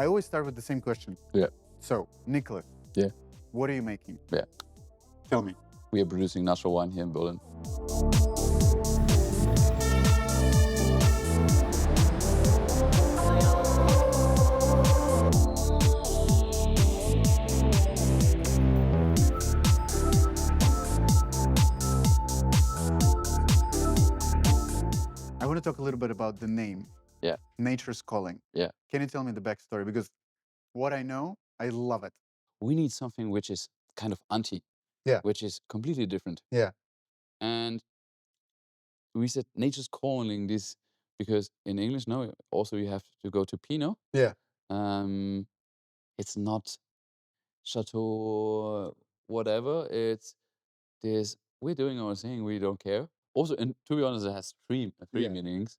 I always start with the same question. Yeah. So, Nicolas. Yeah. What are you making? Yeah. Tell me. We are producing natural wine here in Berlin. I want to talk a little bit about the name. Yeah. Nature's Calling. Yeah. Can you tell me the backstory? Because what I know, I love it. We need something which is kind of anti. Yeah. Which is completely different. Yeah. And we said nature's calling this because in English now also you have to go to Pinot. Yeah. It's not chateau whatever. It's this. We're doing our thing. We don't care. Also, and to be honest, it has three meanings.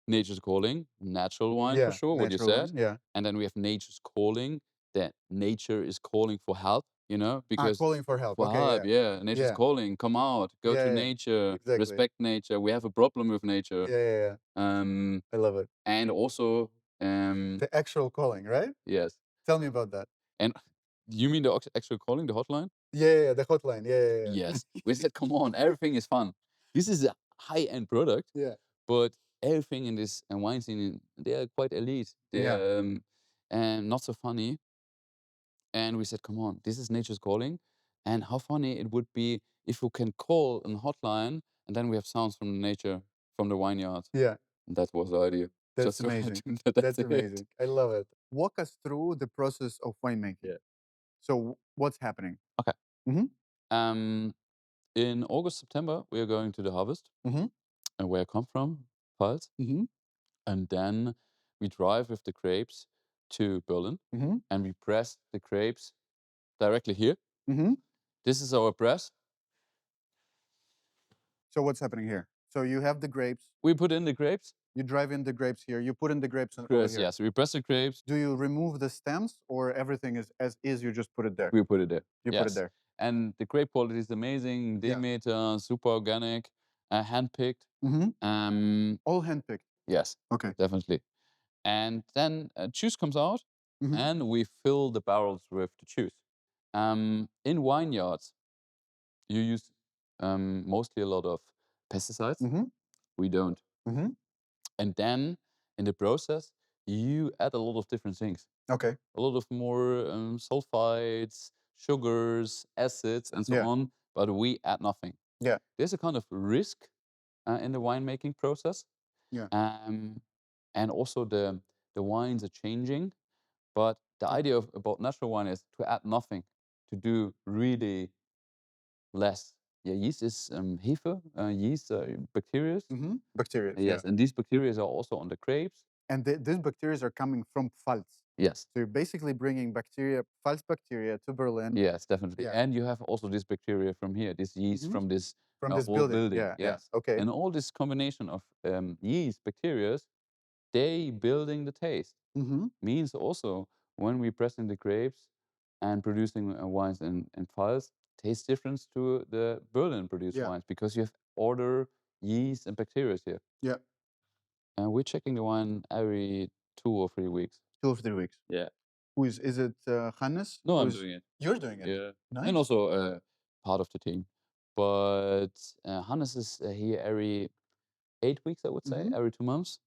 Nature's calling, natural wine for sure. What you said. Wine, yeah. And then we have nature's calling. That nature is calling for help. You know, because calling for help. Nature's calling. Come out. Go to nature. Exactly. Respect nature. We have a problem with nature. Yeah. I love it. And also the actual calling, right? Yes. Tell me about that. And you mean the actual calling, the hotline? Yeah, the hotline. Yeah. Yes. We said, come on, everything is fun. This is a high-end product. Yeah. But everything in this wine scene, they are quite elite. They are and not so funny. And we said, come on, this is nature's calling. And how funny it would be if we can call a hotline and then we have sounds from nature, from the vineyard. Yeah. That was the idea. That's amazing. That's amazing. I love it. Walk us through the process of winemaking. Yeah. So what's happening? Okay. In August, September, we are going to the harvest. And where I come from, Pfalz. And then we drive with the grapes to Berlin. And we press the grapes directly here. This is our press. So what's happening here? So you have the grapes. We put in the grapes. You drive in the grapes here. You put in the grapes over here. Yes, we press the grapes. Do you remove the stems or everything is as is, you just put it there? We put it there. You put it there. And the grape quality is amazing. Demeter, super organic, hand-picked. All hand-picked? Yes. Okay. Definitely. And then juice comes out and we fill the barrels with the juice. In vineyards, you use mostly a lot of pesticides. We don't. And then in the process, you add a lot of different things. Okay. A lot of more sulfides, sugars, acids, and so on. But we add nothing. Yeah. There's a kind of risk in the winemaking process. Yeah. And also the wines are changing. But the idea about natural wine is to add nothing, to do really less. Yeah, yeast is Hefe, yeast bacteria. Bacteria. Yes, and these bacteria are also on the grapes. And these bacteria are coming from Pfalz. Yes. So you're basically bringing bacteria, Pfalz bacteria, to Berlin. Yes, definitely. Yeah. And you have also this bacteria from here, this yeast from this building. Yeah. Yes. Okay. And all this combination of yeast bacteria, they building the taste. Means also when we pressing the grapes and producing wines in Pfalz, taste difference to the Berlin produced wines because you have other yeast and bacteria here. Yeah. And we're checking the wine every 2 or 3 weeks. 2 or 3 weeks. Yeah. Is it Hannes? No, I'm doing it. You're doing it? Yeah. Nice. And also part of the team. But Hannes is here every 8 weeks, I would say, every 2 months.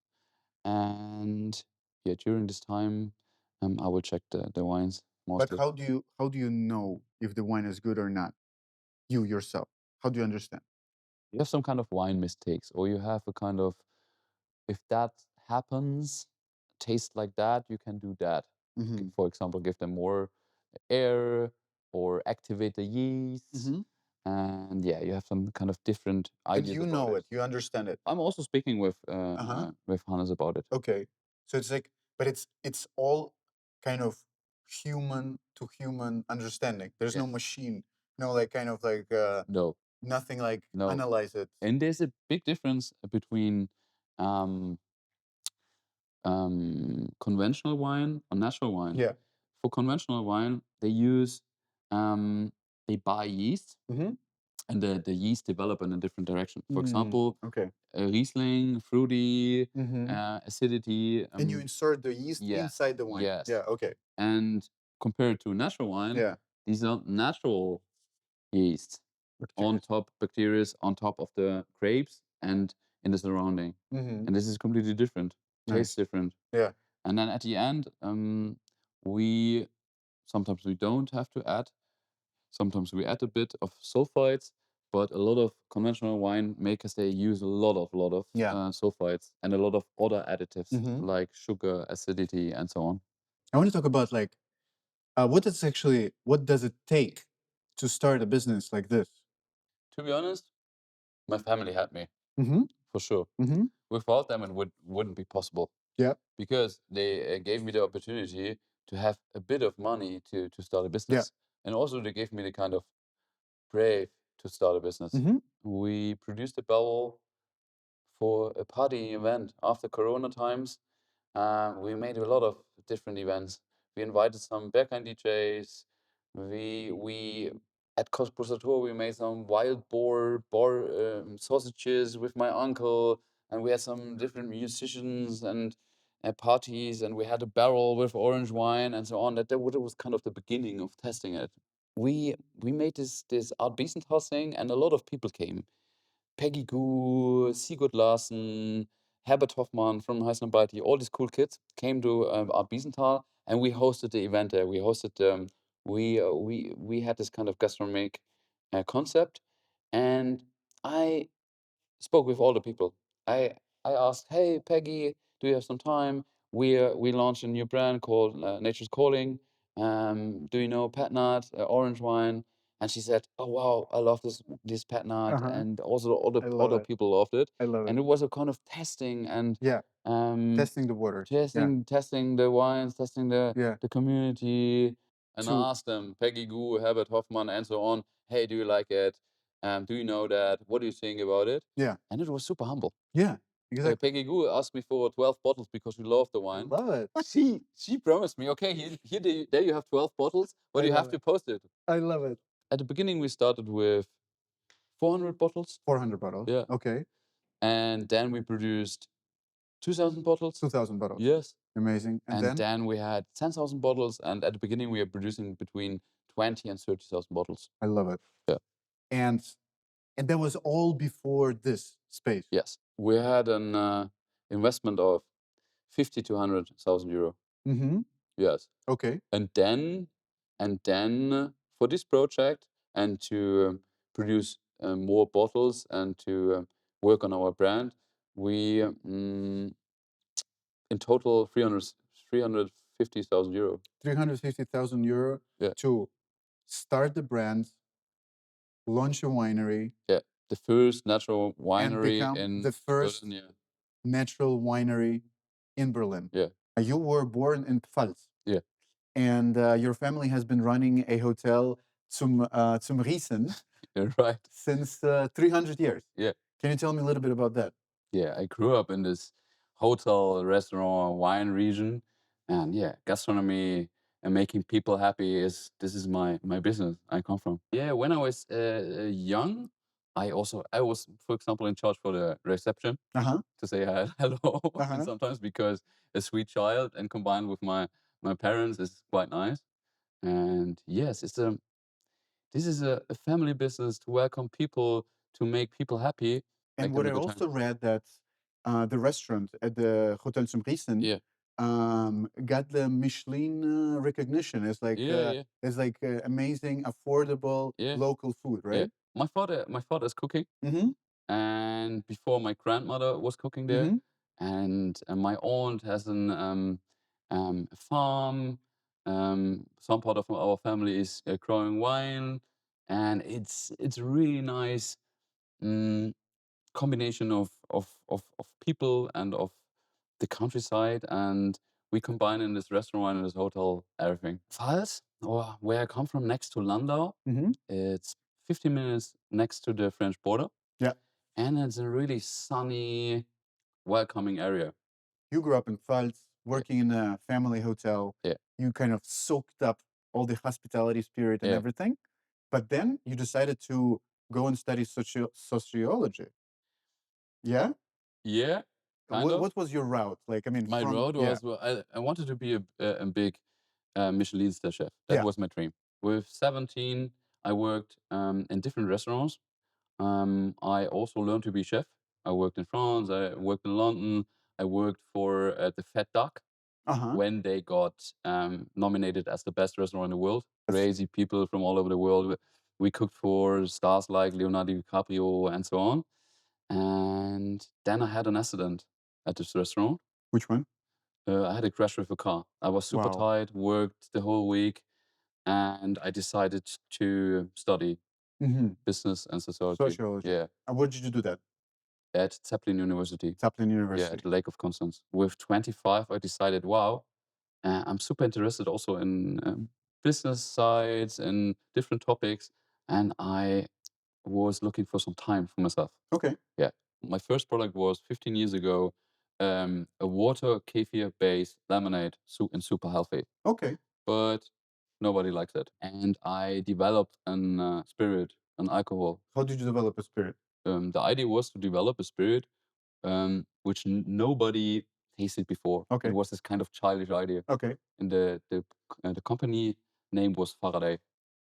And yeah, during this time, I will check the wines mostly. But how do you know if the wine is good or not? You yourself. How do you understand? You have some kind of wine mistakes, or you have a kind of, if that happens, taste like that, you can do that. For example, give them more air or activate the yeast. And yeah, you have some kind of different ideas. And you know it, you understand it. I'm also speaking with Hannes about it. Okay, so it's like, but it's all kind of human to human understanding. There's no machine, no like kind of like no, nothing like analyze it. And there's a big difference between conventional wine and natural wine. Yeah. For conventional wine, they use they buy yeast, and the yeast develop in a different direction. For example, Riesling, fruity, Mm-hmm. acidity. And you insert the yeast yeah, inside the wine. yes. Yeah. Okay. And compared to natural wine, Yeah. these are natural yeast on top, bacteria on top of the grapes and in the surrounding. Mm-hmm. And this is completely different, tastes Nice. different. Yeah. And then at the end, we sometimes we don't have to add. Sometimes we add a bit of sulfites, but a lot of conventional wine makers they use a lot of Yeah. sulfites and a lot of other additives Mhm. like sugar, acidity, and so on. I want to talk about like what does it take to start a business like this? To be honest, my family had me Mm-hmm. for sure. Mm-hmm. Without them, it wouldn't be possible. Yeah. Because they gave me the opportunity to have a bit of money to start a business. And also they gave me the kind of brave to start a business. Mm-hmm. We produced a barrel for a party event after Corona times. We made a lot of different events. We invited some Berghain DJs. We at Cosprosator we made some wild boar sausages with my uncle, and we had some different musicians and parties, and we had a barrel with orange wine and so on. That was kind of the beginning of testing it. We made this Art Biesenthal thing, and a lot of people came. Peggy Gou, Sigurd Larsen, Herbert Hoffmann from Heisenberg, all these cool kids came to Art Biesenthal, and we hosted the event there. We hosted, we had this kind of gastronomic concept, and I spoke with all the people. I asked, "Hey, Peggy, do you have some time? We launched a new brand called Nature's Calling. Do you know Pet Nat, orange wine?" And she said, "Oh wow, I love this Pet Nat," Uh-huh. and also I love other it. people loved it. I love And it. it was a kind of testing and Yeah. um, Testing the waters. Yeah. testing the wines, testing Yeah. the community, and To I asked them, Peggy Gou, Herbert Hoffmann, and so on. Hey, do you like it? Do you know that? What do you think about it? yeah. And it was super humble. Yeah. Exactly. Peggy Gou asked me for 12 bottles because we love the I wine. love it. She promised me, okay, there you have 12 bottles, but I you have love to it. post it. I love it. At the beginning, we started with 400 bottles. 400 bottles. Yeah. Okay. And then we produced 2,000 bottles. 2,000 bottles. Yes. Amazing. And then we had 10,000 bottles. And at the beginning, we were producing between 20 and 30,000 bottles. I love it. Yeah. And that was all before this space. Yes. We had an investment of 50 to 100,000 euro. Mm-hmm. Yes. Okay. And then for this project and to produce more bottles and to work on our brand, we in total 350,000 euro. 350,000 euro Yeah. to start the brand, launch a winery, Yeah. The first natural and winery become in the first Berlin, yeah. natural winery in Berlin. Yeah. You were born in Pfalz. Yeah. And your family has been running a hotel zum Riesen Yeah, right. since 300 years. Yeah. Can you tell me a little bit about that? Yeah, I grew up in this hotel, restaurant, wine region, and yeah, gastronomy and making people happy this is my business I come from. Yeah, when I was young, I was, for example, in charge for the reception Uh-huh. to say hello, and Uh-huh. sometimes because a sweet child and combined with my parents is quite nice. And yes, this is a family business to welcome people, to make people happy, And make them what a I good also time. read that the restaurant at the Hotel zum Riesen Yeah. got the Michelin recognition as Yeah. amazing, affordable Yeah. local food, Yeah. right? My father is cooking, Mm-hmm. and before my grandmother was cooking there, Mm-hmm. and my aunt has a farm. Some part of our family is growing wine, and it's a really nice combination of people and of the countryside, and we combine in this restaurant and this hotel everything. Pfalz, or where I come from, next to Landau, Mm-hmm. it's 15 minutes next to the French border. Yeah. And it's a really sunny, welcoming area. You grew up in Pfalz, working in a family hotel. Yeah. You kind of soaked up all the hospitality spirit and Yeah. everything. But then you decided to go and study sociology. Yeah? Yeah, kind of. What was your route? Like, I mean, My from road was, well, I wanted to be a big Michelin star chef. That Yeah. was my dream. With 17, I worked in different restaurants. I also learned to be chef. I worked in France. I worked in London. I worked for the Fat Duck Uh-huh. when they got nominated as the best restaurant in the world. That's- Crazy people from all over the world. We cooked for stars like Leonardo DiCaprio and so on. And then I had an accident at this restaurant. Which one? I had a crash with a car. I was super Wow. tired, worked the whole week, and I decided to study Mm-hmm. business and sociology. Sociology. Yeah, And where did you do that? at Zeppelin University. Zeppelin Yeah, University. at the Lake of Constance. With 25, I decided, wow, I'm super interested also in business sides and different topics, and I was looking for some time for myself. Okay. Yeah, my first product was 15 years ago, a water kefir based lemonade, and super healthy. Okay. But nobody likes it, and I developed an spirit, an alcohol. How did you develop a spirit? The idea was to develop a spirit which nobody tasted before. Okay. It was this kind of childish idea. Okay. And the company name was Faradaí.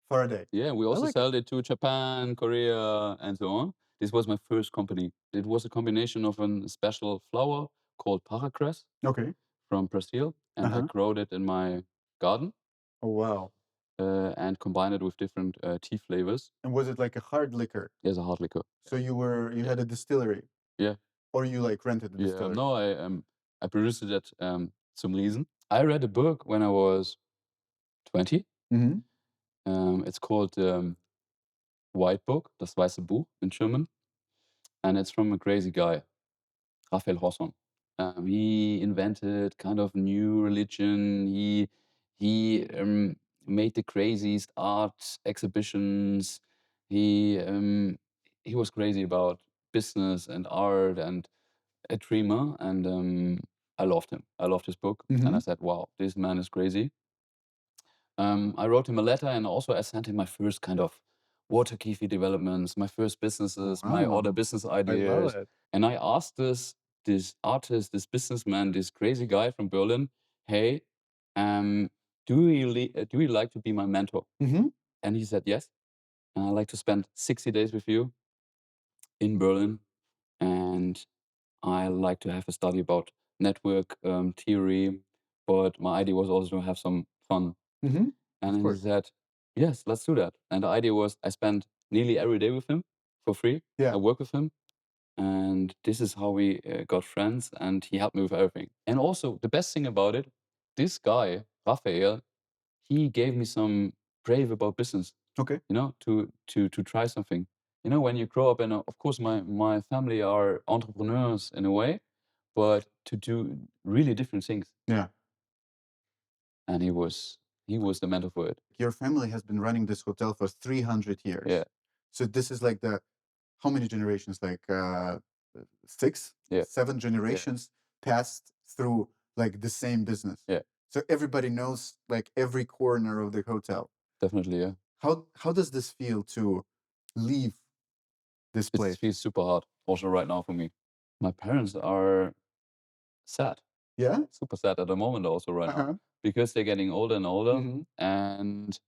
Faraday. Yeah, we also sold it to Japan, Korea, and so on. This was my first company. It was a combination of a special flower called paracress Okay. from Brazil, and I grew it in my garden Oh wow. and combined it with different tea flavors. And was it like a hard liquor? As a hard liquor. So you had a distillery? Yeah. Or you like rented the Yeah, distillery? no, I produced it at some reason. I read a book when I was 20. Mm-hmm. It's called White Book, das weiße Buch in German, and it's from a crazy guy, Raphael Hosson. He invented kind of new religion. He made the craziest art exhibitions. He was crazy about business and art and a dreamer, and I loved him. I loved his book, and I said, "Wow, this man is crazy." I wrote him a letter, and also I sent him my first kind of water kefir developments, my first businesses, my other Wow. business I love ideas, it. and I asked this artist, this businessman, this crazy guy from Berlin, "Hey, do you like to be my mentor?" Mm-hmm. And he said, "Yes. I'd like to spend 60 days with you in Berlin, and I like to have a study about network theory, but my idea was also to have some fun." Mm-hmm. And then he said, "Yes, let's do that." And the idea was I spent nearly every day with him for free. Yeah. I work with him. And this is how we got friends, and he helped me with everything. And also, the best thing about it, this guy, Raphael, he gave me some brave about business, Okay. you know, to try something. You know, when you grow up, and of course, my family are entrepreneurs in a way, but to do really different things. Yeah. And he was the mentor for it. Your family has been running this hotel for 300 years. Yeah. So this is like how many generations? Like 6, Yeah. 7 generations passed through like the same business. Yeah. So everybody knows like every corner of the hotel. Definitely, yeah. How does this feel to leave this place? It feels super hard, also right now for me. My parents are sad, Yeah. super sad at the moment, also right now, because they're getting older and older, and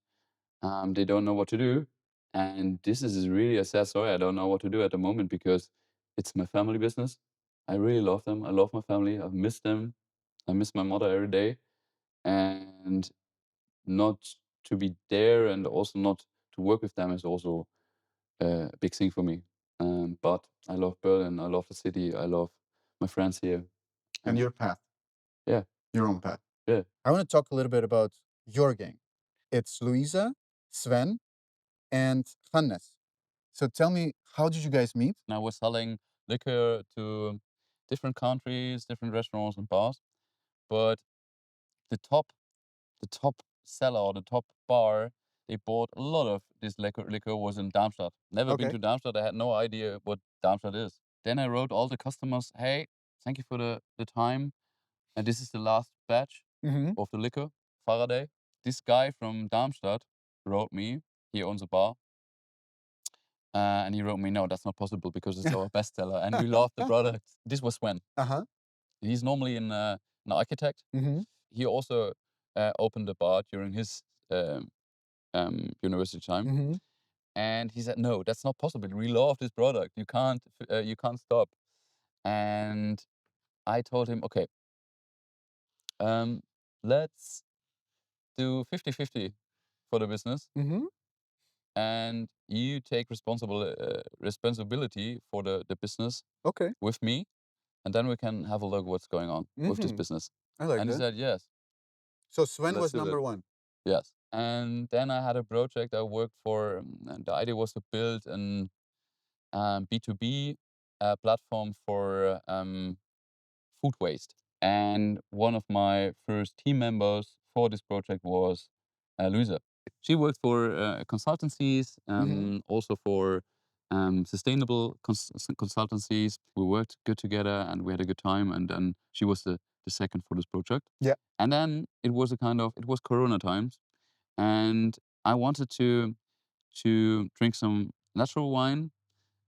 they don't know what to do. And this is really a sad story. I don't know what to do at the moment because it's my family business. I really love them. I love my family. I miss them. I miss my mother every day, and not to be there and also not to work with them is also a big thing for me. But I love Berlin. I love the city. I love my friends here. And your path. Yeah. Your own path. Yeah. I want to talk a little bit about your gang. It's Louisa, Sven, and Hannes. So tell me, how did you guys meet? And I was selling liquor to different countries, different restaurants and bars. But the top seller or the top bar, they bought a lot of this liquor was in Darmstadt. Never been Okay. to Darmstadt. I had no idea what Darmstadt is. Then I wrote all the customers, "Hey, thank you for the time. And this is the last batch of the liquor, Faradaí." This guy from Darmstadt wrote me, he owns a bar. And he wrote me, no, that's not possible because it's our bestseller and we love the product. This was Sven. Uh-huh. He's normally an architect. Mm-hmm. He also opened a bar during his university time. Mm-hmm. And he said, no, that's not possible. We love this product. You can't stop. And I told him, okay, let's do 50-50 for the business. Mm-hmm. And you take responsibility for the business Okay. with me. And then we can have a look what's going on with this Mm-hmm. business. I like And he that. said, yes, So Sven let's was do that. number one. Yes. And then I had a project I worked for. And the idea was to build an B2B platform for food waste. And one of my first team members for this project was Louisa. She worked for consultancies, Mm-hmm. also for sustainable consultancies. We worked good together and we had a good time. And then she was the second for this project. Yeah. And then it was it was Corona times. And I wanted to drink some natural wine.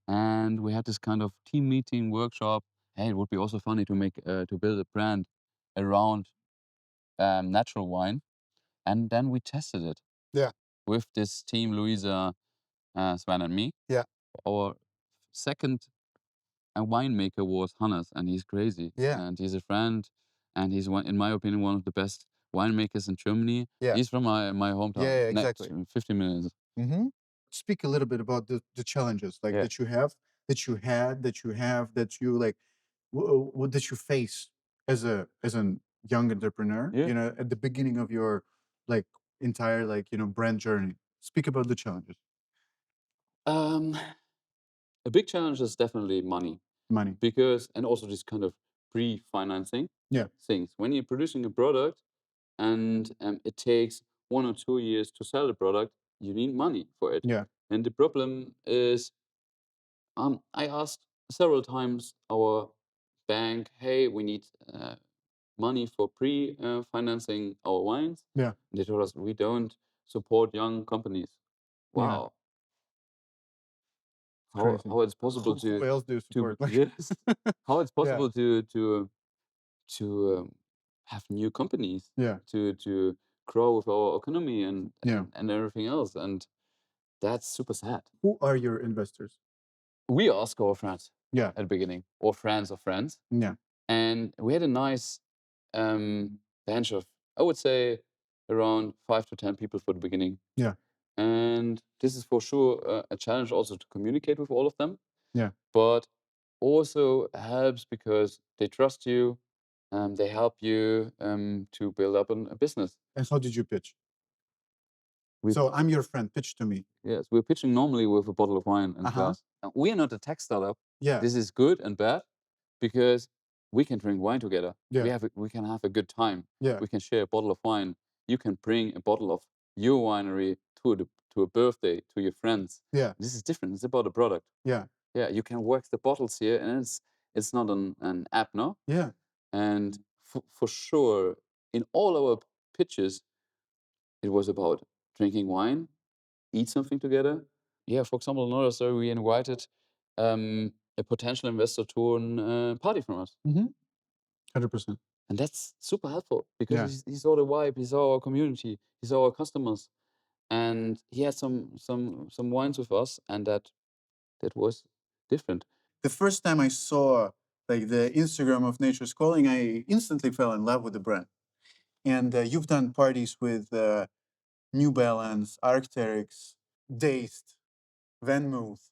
And we had this kind of team meeting workshop. Hey, it would be also funny to build a brand around natural wine. And then we tested it. Yeah. With this team, Louisa, Sven, and me. Yeah. Our second winemaker was Hannes, and he's crazy. Yeah. And he's a friend, and he's in my opinion, one of the best winemakers in Germany. Yeah. He's from my hometown. Yeah, exactly. 50 minutes. Mm-hmm. Speak a little bit about the challenges like Yeah. that you have, that you had, that you have, that you like, what that you face as a young entrepreneur. Yeah. You know, at the beginning of your like entire brand journey. Speak about the challenges. A big challenge is definitely money. Money. Because, and also this kind of pre-financing Yeah. things. When you're producing a product and it takes 1 or 2 years to sell the product, you need money for it. Yeah. And the problem is, I asked several times our bank, hey, we need money for pre-financing our wines. Yeah. They told us, we don't support young companies. Yeah. Wow. Crazy. How it's possible Who else do you support? yes, how it's Yeah. possible to have new companies, Yeah. to grow with our economy and, Yeah. and everything else, and that's super sad. Who are your investors? We ask our friends Yeah. at the beginning, or friends of friends, Yeah. and we had a nice bench of, I would say, around 5 to 10 people for the beginning. Yeah. And this is for sure a challenge also to communicate with all of them. Yeah. But also helps because they trust you, they help you to build up a business. And how did you pitch? We- So I'm your friend. Pitch to me. Yes, we're pitching normally with a bottle of wine and Uh-huh. glass. We are not a tech startup. Yeah. This is good and bad because we can drink wine together. Yeah. We can have a good time. Yeah. We can share a bottle of wine. You can bring a bottle of your winery to a birthday to your friends. Yeah. This is different. It's about a product. Yeah. Yeah, you can work the bottles here, and it's not an app, no? Yeah. And for sure, in all our pitches, it was about drinking wine, eat something together. Yeah, for example, another story, we invited a potential investor to a party from us. 100%. And that's super helpful because Yeah. he saw the vibe, he saw our community, he saw our customers, and he had some wines with us, and that was different. The first time I saw like the Instagram of Nature's Calling, I instantly fell in love with the brand. And you've done parties with New Balance, Arc'teryx, Dazed, Venmouth.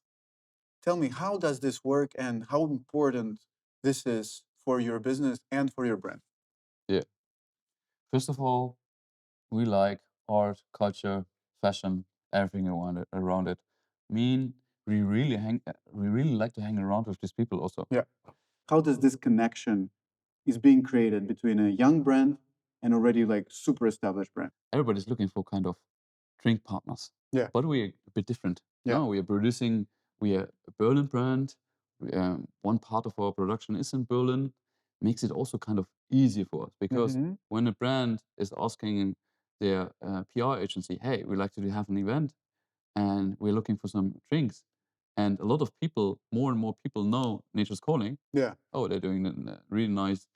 Tell me, how does this work and how important this is for your business and for your brand? Yeah. First of all, we like art, culture, fashion, everything around it. We really like to hang around with these people also. Yeah. How does this connection is being created between a young brand and already like super established brand? Everybody's looking for kind of drink partners. Yeah. But we're a bit different. Yeah. No, we are a Berlin brand. One part of our production is in Berlin. Makes it also kind of easy for us because Mhm. when a brand is asking their PR agency, hey, we'd like to have an event and we're looking for some drinks, And a lot of people, more and more people know Nature's Calling. Yeah. Oh, they're doing a really nice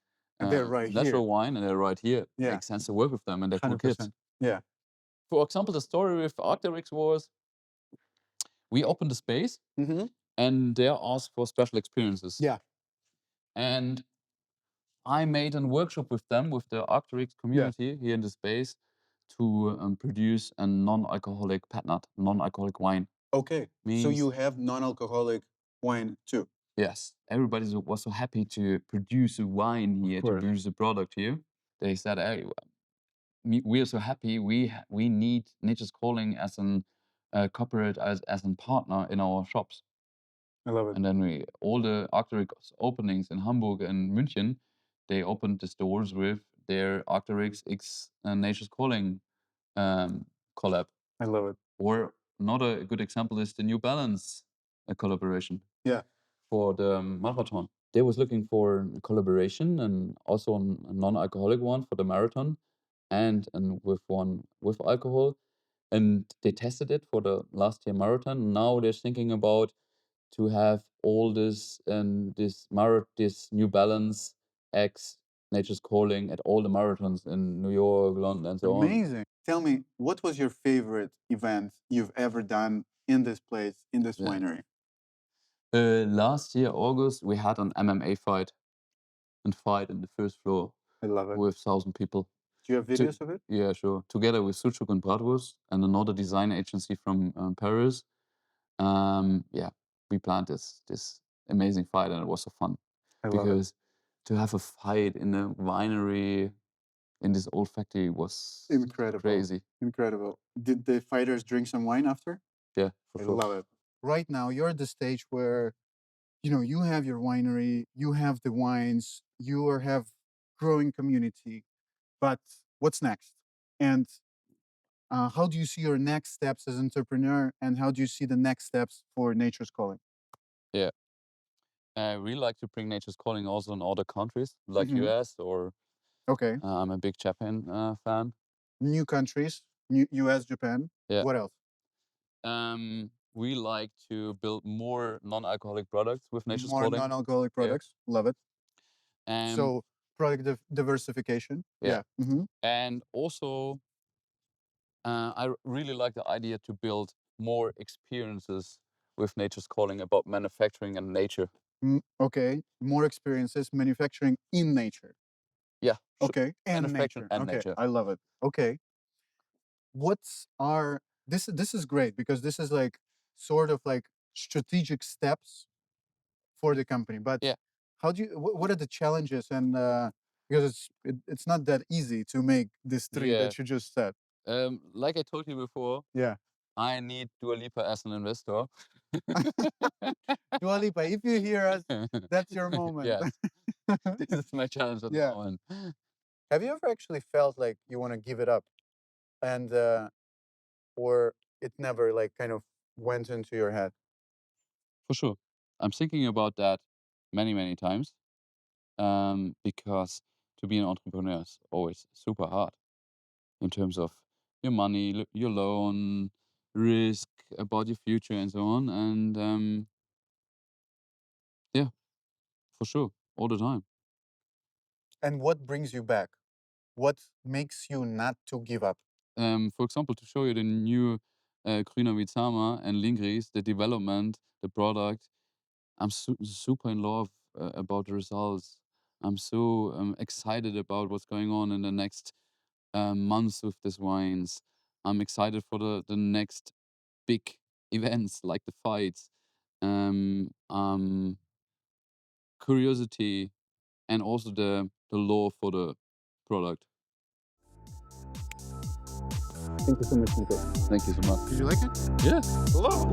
And they're right natural here. wine, and they're right here. Yeah. Makes sense to work with them and their cool kids. 100%. Yeah. For example, the story with Arcteryx was we opened the space Mm-hmm. and they asked for special experiences. Yeah. And I made a workshop with them, with the Arcteryx community here in the space, to produce a non-alcoholic patnat, non-alcoholic wine. Okay. So Means- you have non-alcoholic wine too. Yes, everybody was so happy to produce a wine here, to course. produce a product here. They said, "Hey, we are so happy. We need Nature's Calling as an corporate, as a partner in our shops." I love it. And then all the Arcteryx openings in Hamburg and München, they opened the stores with their Arcteryx X Nature's Calling collab. I love it. Or another good example is the New Balance collaboration. Yeah. For the marathon. They was looking for a collaboration and also a non-alcoholic one for the marathon and with one with alcohol. And they tested it for the last year marathon. Now they're thinking about to have all this and this New Balance X Nature's Calling at all the marathons in New York, London, and so on. Amazing. Tell me, what was your favorite event you've ever done in this place, in this Yeah. winery? Last year, August, we had an MMA fight in the first floor I love it. with 1,000 people. Do you have videos of it? Yeah, sure. Together with Sucuk and Bratwurst and another design agency from Paris. Yeah, we planned this amazing fight, and it was so fun. I love it. Because to have a fight in a winery in this old factory was Incredible. crazy. Incredible. Did the fighters drink some wine after? Yeah, for I sure. love it. Right now, you're at the stage where, you have your winery, you have the wines, have growing community, but what's next? And how do you see your next steps as entrepreneur, and how do you see the next steps for Nature's Calling? Yeah. I really like to bring Nature's Calling also in other countries, like Mhm. US, or Okay. I'm a big Japan fan. New countries, US, Japan. Yeah. What else? We like to build more non-alcoholic products with Nature's More Calling. non-alcoholic products. Love it. And So product diversification. Yeah. Mhm. And also, I really like the idea to build more experiences with Nature's Calling about manufacturing and nature. Okay. More experiences manufacturing in nature. Yeah. Okay. And Manufacturing nature. and Okay. nature. I love it. Okay. This is great, because this is like sort of like strategic steps for the company. But Yeah. how do you? What are the challenges? And because it's not that easy to make this three Yeah. that you just said. Like I told you before, Yeah. I need Dua Lipa as an investor. Dua Lipa, if you hear us, that's your moment. Yes. This is my challenge at Yeah. the moment. Have you ever actually felt like you want to give it up, and or it never like kind of went into your head? For sure. I'm thinking about that many, many times. Because to be an entrepreneur is always super hard in terms of your money, your loan, risk about your future, and so on. And yeah, for sure, all the time. And what brings you back? What makes you not to give up? For example, to show you the new Grüner Vizama and Lingris, the development, the product, I'm super in love about the results. I'm so excited about what's going on in the next months with these wines. I'm excited for the next big events like the fights, curiosity, and also the lore for the product. Thank you so much, Nico. Thank you so much. Did you like it? Yeah. Hello.